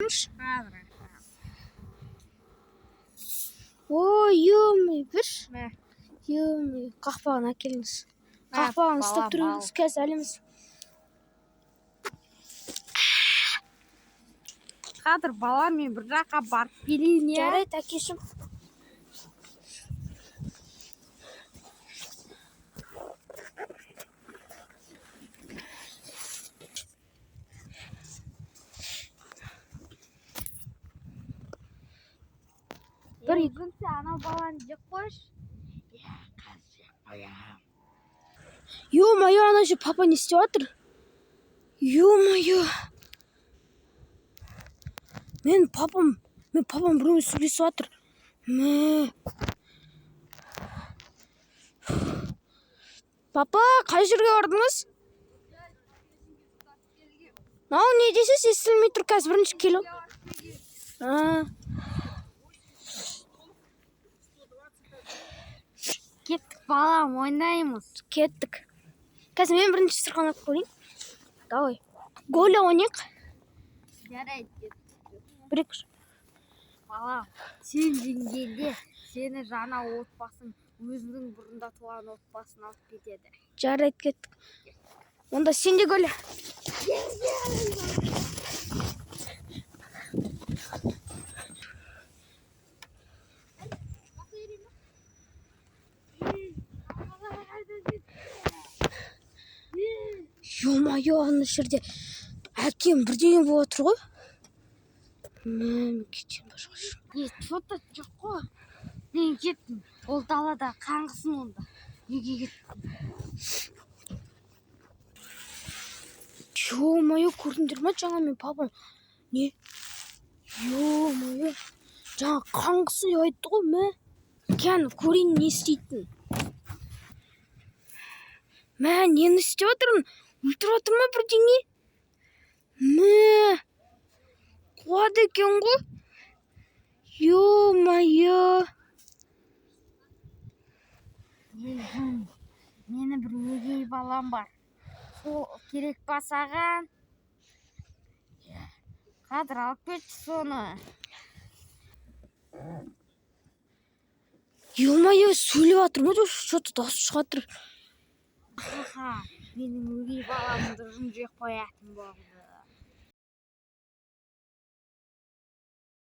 айтыңызшы. Ой, ё-мо, бір. Ё-мо, қақпағын әкеліңіз. Қақпағын ұстап тұрыңыз, қазір әліміз. Қазір бала мен бір жаққа барып келейін, иә? Жарайды, әкешім. Бір екінші анау баланы жеп қойшы. Қазір жеп қоям. Ё-моё, ана же папа не істеп жатыр? Ё-моё. Мен папам біреумен сөйлесіп жатыр. Папа, қай жерге бардыңыз? Мынау не десеңіз естілмей тұр, қазір бірінші келу. Кеттік балам, ойнаймыз. Кеттік. Қазір мен бірінші сырғанап көрейін. Давай. Голя ойнайық. Жарайды. Бір-екі. Балам, сен жеңгенде сені жаңа отбасың өзінің бұрында туған отбасын алып кетеді. Жарайды, кеттік. Онда сен де Голя. Ё-моё, ана жерде әкем бірдеңе болып отыр ғой. Мен кетем башқа. Что-то жоқ қой. Мен кеттім. Ол далада қаңғысын онда. Неге кеттім? Ё-моё, көрдіңдер ме жаңа мен папам? Не? Ё-моё. Жаңа қаңғысын деп айтты ғой, мә. Кәні көрейін не істейтін. Мә, нені істеп отырмын? Өлтіріп отыр ма бірдеңе? Мә. Қуады екен ғой. Ё-моё. Мені бір өгей балам бар. Сол керек па саған? Қазір алып кетші соны. Ё-моё, сөйлеп жатыр ма? Что-то дауыс шығып жатыр. Менің өгей баламды жеп қоятын болды.